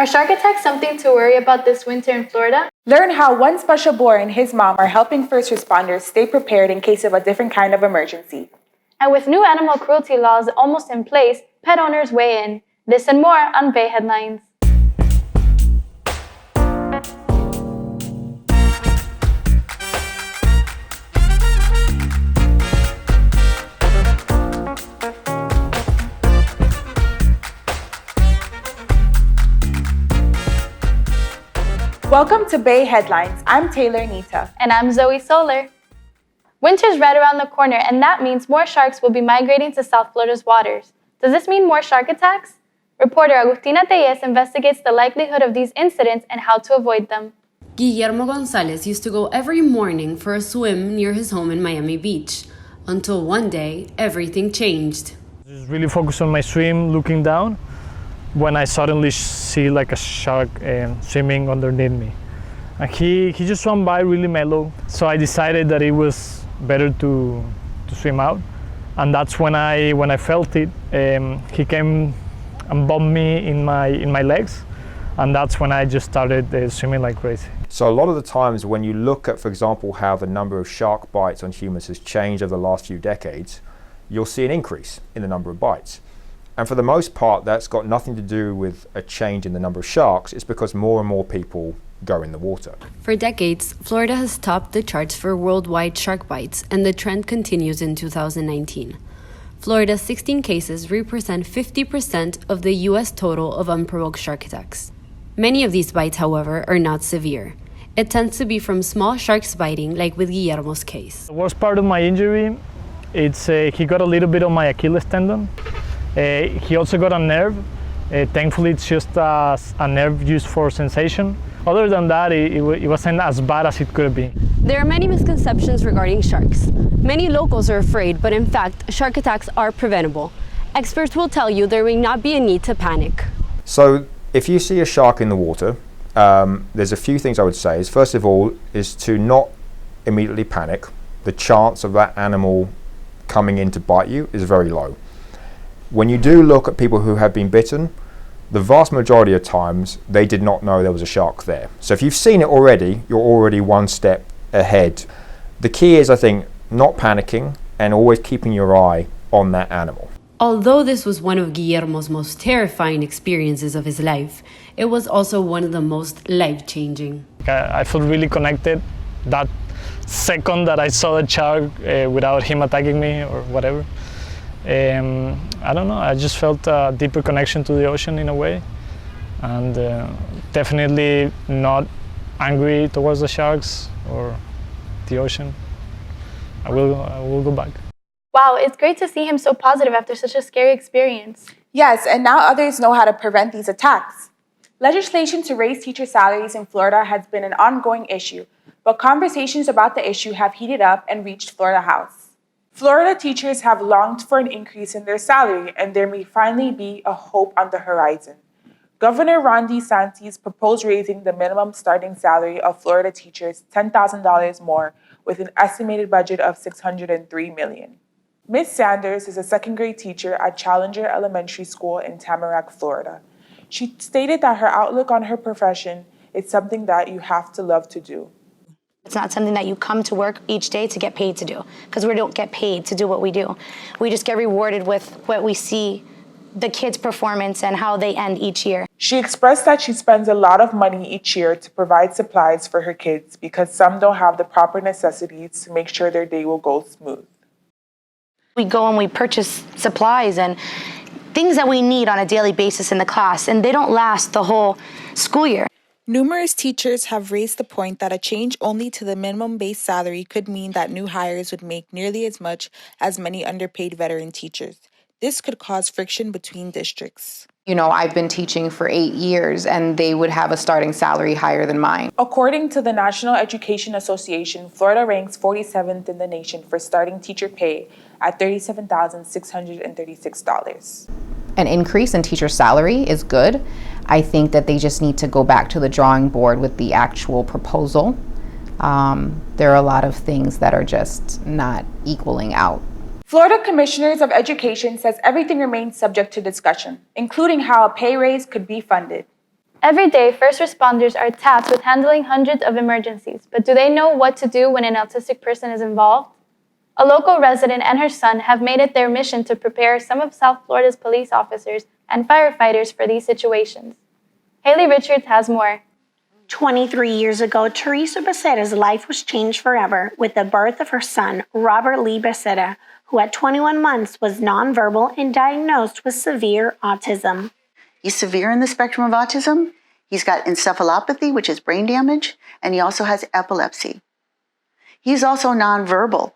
Are shark attacks something to worry about this winter in Florida? Learn how one special boy and his mom are helping first responders stay prepared in case of a different kind of emergency. And with new animal cruelty laws almost in place, pet owners weigh in. This and more on Bay Headlines. Welcome to Bay Headlines. I'm Taylor Nita. And I'm Zoe Solar. Winter's right around the corner, and that means more sharks will be migrating to South Florida's waters. Does this mean more shark attacks? Reporter Agustina Tellez investigates the likelihood of these incidents and how to avoid them. Guillermo Gonzalez used to go every morning for a swim near his home in Miami Beach, until one day, everything changed. Just really focused on my swim, looking down, when I suddenly see like a shark swimming underneath me. And he just swam by really mellow, so I decided that it was better to swim out. And that's when I felt it. He came and bumped me in my legs, and that's when I just started swimming like crazy. So a lot of the times when you look at, for example, how the number of shark bites on humans has changed over the last few decades, you'll see an increase in the number of bites. And for the most part, that's got nothing to do with a change in the number of sharks. It's because more and more people go in the water. For decades, Florida has topped the charts for worldwide shark bites, and the trend continues in 2019. Florida's 16 cases represent 50% of the U.S. total of unprovoked shark attacks. Many of these bites, however, are not severe. It tends to be from small sharks biting, like with Guillermo's case. The worst part of my injury, it's he got a little bit on my Achilles tendon. He also got a nerve. Thankfully, it's just a nerve used for sensation. Other than that, it wasn't as bad as it could be. There are many misconceptions regarding sharks. Many locals are afraid, but in fact, shark attacks are preventable. Experts will tell you there may not be a need to panic. So if you see a shark in the water, there's a few things I would say. First of all, is to not immediately panic. The chance of that animal coming in to bite you is very low. When you do look at people who have been bitten, the vast majority of times they did not know there was a shark there. So if you've seen it already, you're already one step ahead. The key is, I think, not panicking and always keeping your eye on that animal. Although this was one of Guillermo's most terrifying experiences of his life, it was also one of the most life-changing. I felt really connected that second that I saw the shark without him attacking me or whatever. I don't know, I just felt a deeper connection to the ocean in a way, and definitely not angry towards the sharks or the ocean. I will go back. Wow, it's great to see him so positive after such a scary experience. Yes, and now others know how to prevent these attacks. Legislation to raise teacher salaries in Florida has been an ongoing issue, but conversations about the issue have heated up and reached Florida House. Florida teachers have longed for an increase in their salary, and there may finally be a hope on the horizon. Governor Ron DeSantis proposed raising the minimum starting salary of Florida teachers $10,000 more, with an estimated budget of $603 million. Ms. Sanders is a second-grade teacher at Challenger Elementary School in Tamarack, Florida. She stated that her outlook on her profession is something that you have to love to do. It's not something that you come to work each day to get paid to do, because we don't get paid to do what we do. We just get rewarded with what we see, the kids' performance and how they end each year. She expressed that she spends a lot of money each year to provide supplies for her kids because some don't have the proper necessities to make sure their day will go smooth. We go and we purchase supplies and things that we need on a daily basis in the class, and they don't last the whole school year. Numerous teachers have raised the point that a change only to the minimum base salary could mean that new hires would make nearly as much as many underpaid veteran teachers. This could cause friction between districts. You know, I've been teaching for 8 years and they would have a starting salary higher than mine. According to the National Education Association, Florida ranks 47th in the nation for starting teacher pay at $37,636. An increase in teacher salary is good. I think that they just need to go back to the drawing board with the actual proposal. There are a lot of things that are just not equaling out. Florida Commissioners of Education says everything remains subject to discussion, including how a pay raise could be funded. Every day, first responders are tasked with handling hundreds of emergencies, but do they know what to do when an autistic person is involved? A local resident and her son have made it their mission to prepare some of South Florida's police officers and firefighters for these situations. Haley Richards has more. 23 years ago, Teresa Becerra's life was changed forever with the birth of her son, Robert Lee Becerra, who at 21 months was nonverbal and diagnosed with severe autism. He's severe in the spectrum of autism. He's got encephalopathy, which is brain damage, and he also has epilepsy. He's also nonverbal.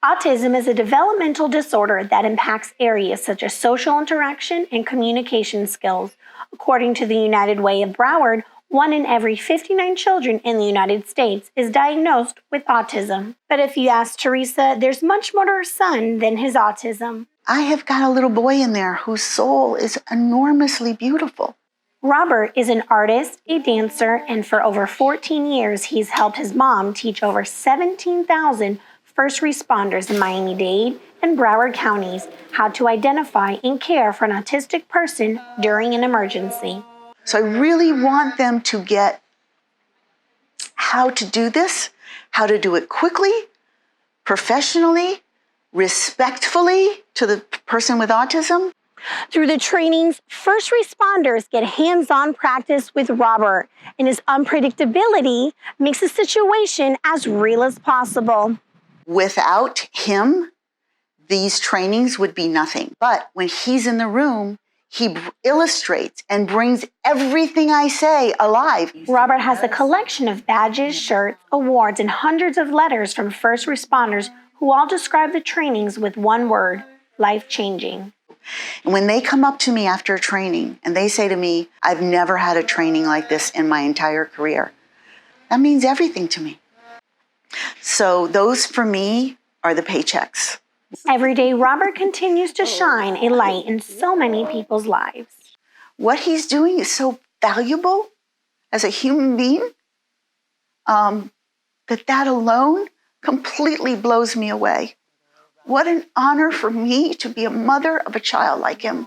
Autism is a developmental disorder that impacts areas such as social interaction and communication skills. According to the United Way of Broward, 1 in every 59 children in the United States is diagnosed with autism. But if you ask Teresa, there's much more to her son than his autism. I have got a little boy in there whose soul is enormously beautiful. Robert is an artist, a dancer, and for over 14 years, he's helped his mom teach over 17,000 first responders in Miami-Dade and Broward counties how to identify and care for an autistic person during an emergency. So I really want them to get how to do this, how to do it quickly, professionally, respectfully to the person with autism. Through the trainings, first responders get hands-on practice with Robert, and his unpredictability makes the situation as real as possible. Without him, these trainings would be nothing. But when he's in the room, he illustrates and brings everything I say alive. Robert has a collection of badges, shirts, awards, and hundreds of letters from first responders who all describe the trainings with one word: life-changing. And when they come up to me after a training and they say to me, I've never had a training like this in my entire career, that means everything to me. So those for me are the paychecks. Every day, Robert continues to shine a light in so many people's lives. What he's doing is so valuable as a human being that alone completely blows me away. What an honor for me to be a mother of a child like him.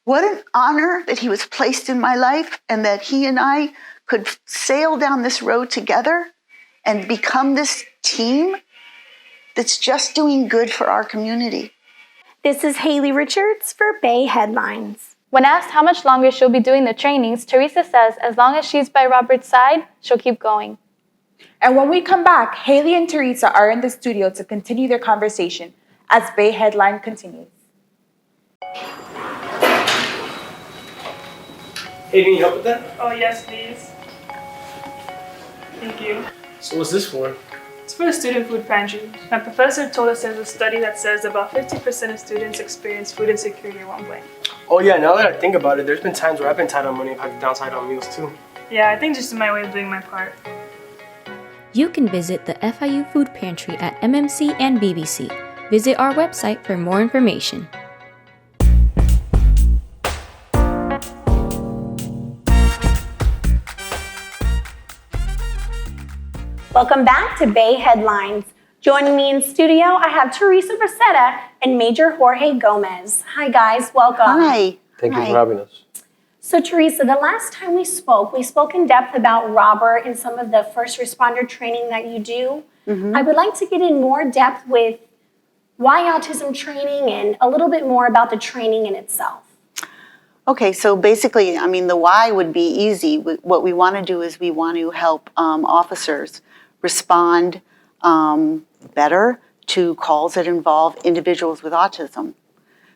What an honor that he was placed in my life and that he and I could sail down this road together and become this team that's just doing good for our community. This is Haley Richards for Bay Headlines. When asked how much longer she'll be doing the trainings, Teresa says as long as she's by Robert's side, she'll keep going. And when we come back, Haley and Teresa are in the studio to continue their conversation as Bay Headline continues. Hey, can you help with that? Oh, yes, please. Thank you. So what's this for? It's for the student food pantry. My professor told us there's a study that says about 50% of students experience food insecurity at one point. Oh yeah, now that I think about it, there's been times where I've been tight on money and had to downside on meals too. Yeah, I think just my way of doing my part. You can visit the FIU Food Pantry at MMC and BBC. Visit our website for more information. Welcome back to Bay Headlines. Joining me in studio, I have Teresa Becerra and Major Jorge Gomez. Hi guys, welcome. Hi. Thank you for having us. So Teresa, the last time we spoke in depth about Robert and some of the first responder training that you do. Mm-hmm. I would like to get in more depth with why autism training and a little bit more about the training in itself. Okay, so basically, the why would be easy. What we want to do is we want to help officers respond better to calls that involve individuals with autism.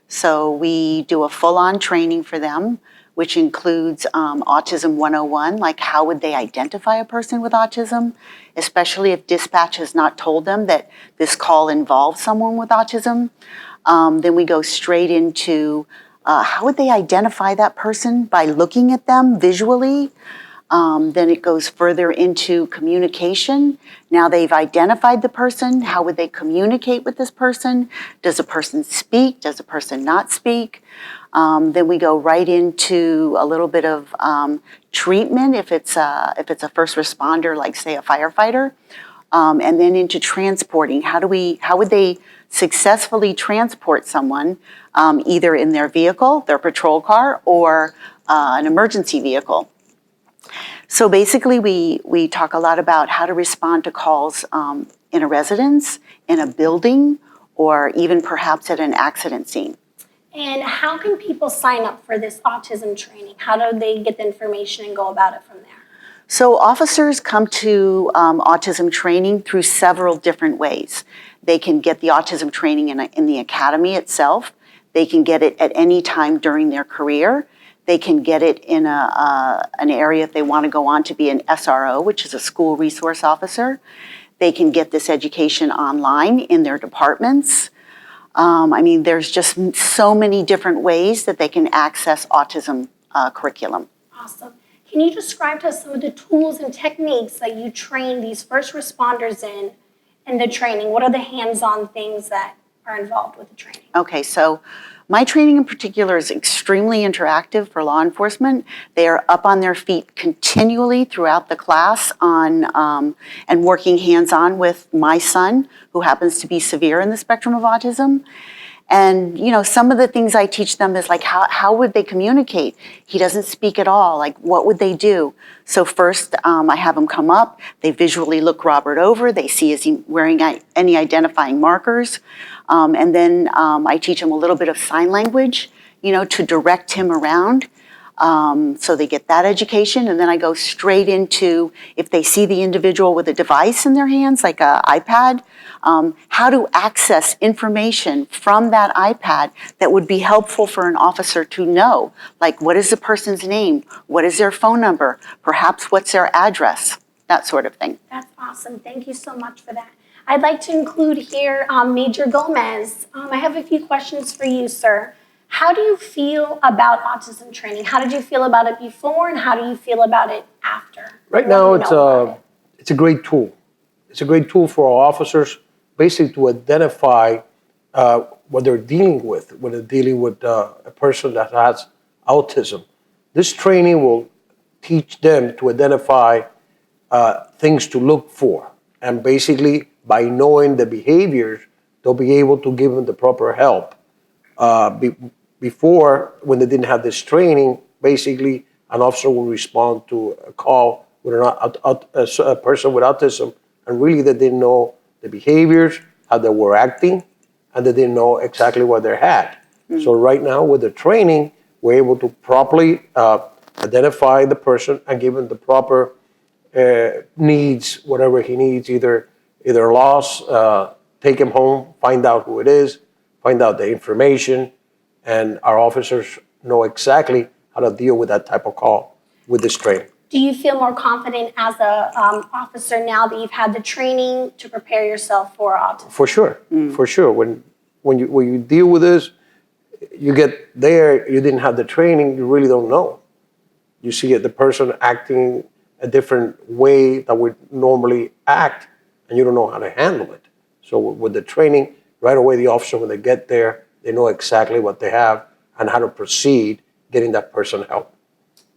So we do a full-on training for them, which includes Autism 101, like how would they identify a person with autism, especially if dispatch has not told them that this call involves someone with autism. Then we go straight into how would they identify that person by looking at them visually. Then it goes further into communication. Now they've identified the person. How would they communicate with this person? Does a person speak? Does a person not speak? Then we go right into a little bit of treatment if it's a first responder, like say a firefighter. and then into transporting. How would they successfully transport someone either in their vehicle, their patrol car, or an emergency vehicle? So basically, we talk a lot about how to respond to calls in a residence, in a building, or even perhaps at an accident scene. And how can people sign up for this autism training? How do they get the information and go about it from there? So officers come to autism training through several different ways. They can get the autism training in the academy itself. They can get it at any time during their career. They can get it in an area if they want to go on to be an SRO, which is a school resource officer. They can get this education online in their departments. There's just so many different ways that they can access autism curriculum. Awesome. Can you describe to us some of the tools and techniques that you train these first responders in the training? What are the hands-on things that are involved with the training? Okay, so my training in particular is extremely interactive for law enforcement. They are up on their feet continually throughout the class and working hands-on with my son, who happens to be severe in the spectrum of autism. And, some of the things I teach them is like, how would they communicate? He doesn't speak at all. Like, what would they do? So first, I have them come up. They visually look Robert over. They see, is he wearing any identifying markers? And then I teach them a little bit of sign language, to direct him around. So they get that education. And then I go straight into, if they see the individual with a device in their hands, like an iPad, how to access information from that iPad that would be helpful for an officer to know. Like, what is the person's name? What is their phone number? Perhaps what's their address? That sort of thing. That's awesome. Thank you so much for that. I'd like to include here Major Gomez. I have a few questions for you, sir. How do you feel about autism training? How did you feel about it before, and how do you feel about it after? Right now, it's a great tool. It's a great tool for our officers, basically to identify what they're dealing with when they're dealing with a person that has autism. This training will teach them to identify things to look for, and basically, by knowing the behaviors, they'll be able to give them the proper help. Before, when they didn't have this training, basically an officer will respond to a call with a person with autism, and really they didn't know the behaviors, how they were acting, and they didn't know exactly what they had. Mm-hmm. So right now, with the training, we're able to properly identify the person and give him the proper needs, whatever he needs, either loss, take him home, find out who it is, find out the information, and our officers know exactly how to deal with that type of call with this training. Do you feel more confident as a officer now that you've had the training to prepare yourself for autism? For sure, for sure. When you deal with this, you get there, you didn't have the training, you really don't know. You see the person acting a different way that would normally act, and you don't know how to handle it. So with the training, right away the officer, when they get there, they know exactly what they have and how to proceed getting that person help.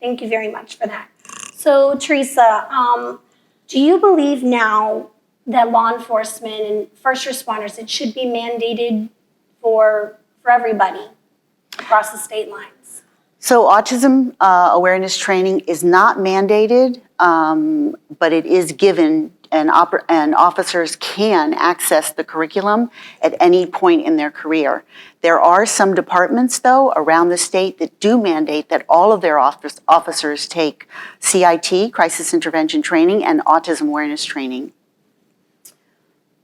Thank you very much for that. So Teresa, do you believe now that law enforcement and first responders, it should be mandated for everybody across the state lines? So autism awareness training is not mandated, but it is given, and officers can access the curriculum at any point in their career. There are some departments, though, around the state that do mandate that all of their officers take CIT, crisis intervention training, and autism awareness training.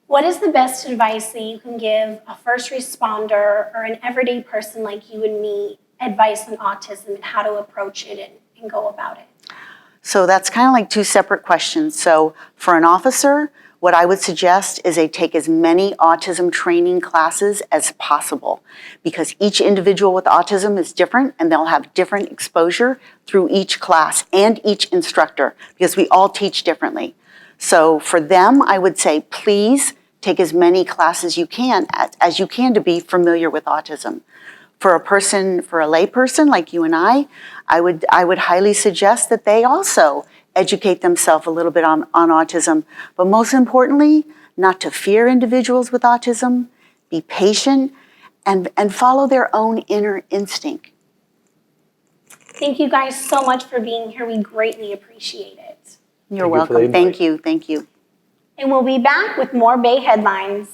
What is the best advice that you can give a first responder or an everyday person like you and me, advice on autism and how to approach it and go about it? So that's kind of like two separate questions. So for an officer, what I would suggest is they take as many autism training classes as possible, because each individual with autism is different and they'll have different exposure through each class and each instructor, because we all teach differently. So for them, I would say, please take as many classes as you can to be familiar with autism. For a lay person like you and I would highly suggest that they also educate themselves a little bit on autism, but most importantly, not to fear individuals with autism, be patient, and follow their own inner instinct. Thank you guys so much for being here. We greatly appreciate it. You're welcome. Thank you. Thank you. And we'll be back with more Bay headlines.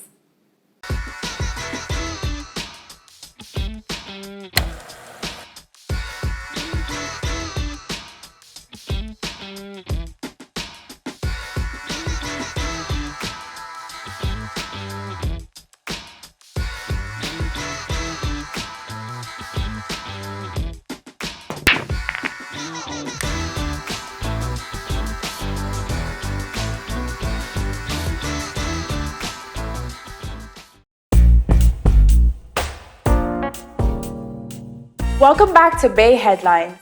Welcome back to Bay Headlines.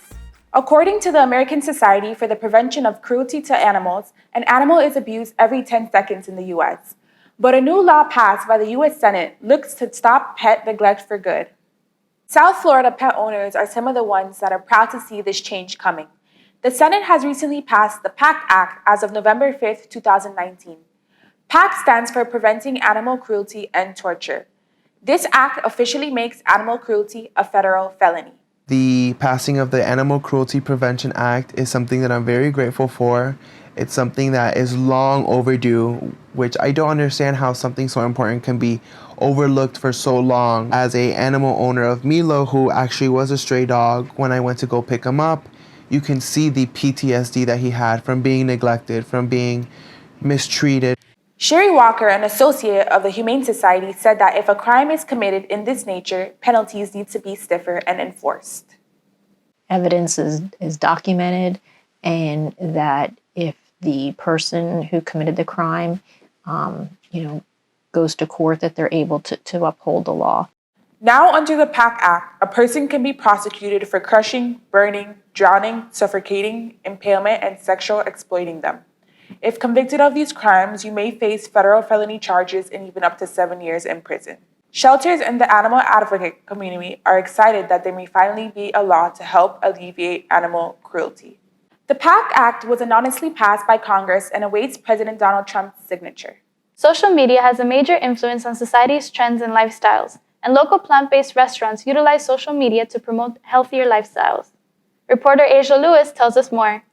According to the American Society for the Prevention of Cruelty to Animals, an animal is abused every 10 seconds in the U.S. But a new law passed by the U.S. Senate looks to stop pet neglect for good. South Florida pet owners are some of the ones that are proud to see this change coming. The Senate has recently passed the PACT Act as of November 5, 2019. PACT stands for Preventing Animal Cruelty and Torture. This act officially makes animal cruelty a federal felony. The passing of the Animal Cruelty Prevention Act is something that I'm very grateful for. It's something that is long overdue, which I don't understand how something so important can be overlooked for so long. As an animal owner of Milo, who actually was a stray dog, when I went to go pick him up, you can see the PTSD that he had from being neglected, from being mistreated. Sherry Walker, an associate of the Humane Society, said that if a crime is committed in this nature, penalties need to be stiffer and enforced. Evidence is documented, and that if the person who committed the crime, goes to court, that they're able to uphold the law. Now, under the PACT Act, a person can be prosecuted for crushing, burning, drowning, suffocating, impalement, and sexual exploiting them. If convicted of these crimes, you may face federal felony charges and even up to 7 years in prison. Shelters and the animal advocate community are excited that there may finally be a law to help alleviate animal cruelty. The PACT Act was anonymously passed by Congress and awaits President Donald Trump's signature. Social media has a major influence on society's trends and lifestyles, and local plant-based restaurants utilize social media to promote healthier lifestyles. Reporter Asia Lewis tells us more.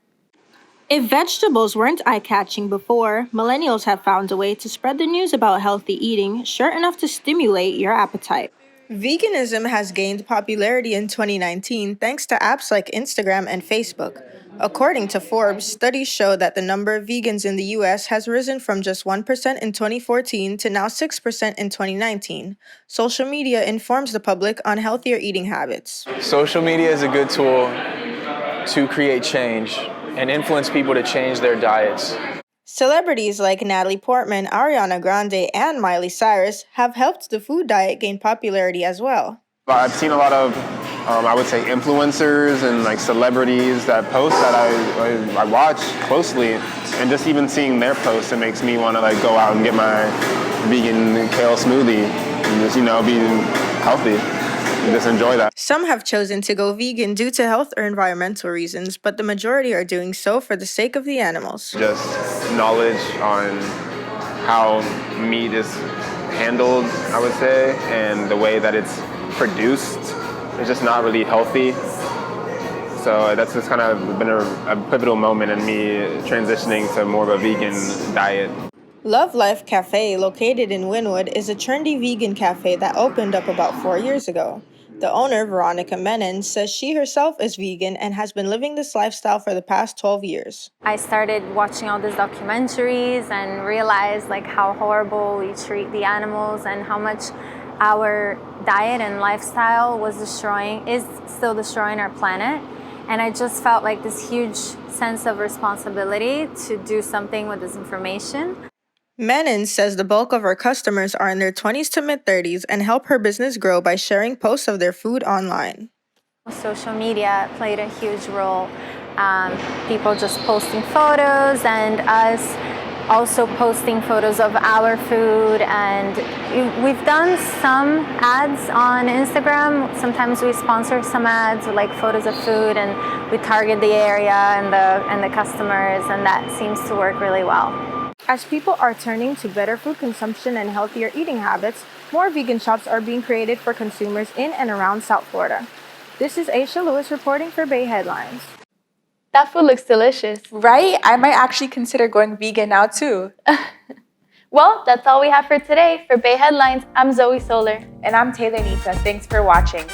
If vegetables weren't eye-catching before, millennials have found a way to spread the news about healthy eating sure enough to stimulate your appetite. Veganism has gained popularity in 2019 thanks to apps like Instagram and Facebook. According to Forbes, studies show that the number of vegans in the U.S. has risen from just 1% in 2014 to now 6% in 2019. Social media informs the public on healthier eating habits. Social media is a good tool to create change and influence people to change their diets. Celebrities like Natalie Portman, Ariana Grande, and Miley Cyrus have helped the food diet gain popularity as well. I've seen a lot of, I would say, influencers and like celebrities that post that I watch closely, and just even seeing their posts, it makes me want to like go out and get my vegan kale smoothie and just, be healthy. Just enjoy that. Some have chosen to go vegan due to health or environmental reasons, but the majority are doing so for the sake of the animals. Just knowledge on how meat is handled, I would say, and the way that it's produced is just not really healthy. So that's just kind of been a pivotal moment in me transitioning to more of a vegan diet. Love Life Cafe, located in Wynwood, is a trendy vegan cafe that opened up about 4 years ago. The owner, Veronica Menon, says she herself is vegan and has been living this lifestyle for the past 12 years. I started watching all these documentaries and realized how horrible we treat the animals and how much our diet and lifestyle is still destroying our planet. And I just felt like this huge sense of responsibility to do something with this information. Menon says the bulk of her customers are in their 20s to mid-30s and help her business grow by sharing posts of their food online. Social media played a huge role. People just posting photos and us also posting photos of our food, and we've done some ads on Instagram. Sometimes we sponsor some ads with like photos of food, and we target the area and the customers, and that seems to work really well. As people are turning to better food consumption and healthier eating habits, more vegan shops are being created for consumers in and around South Florida. This is Aisha Lewis reporting for Bay Headlines. That food looks delicious. Right? I might actually consider going vegan now too. Well, that's all we have for today. For Bay Headlines, I'm Zoe Solar. And I'm Taylor Nita. Thanks for watching.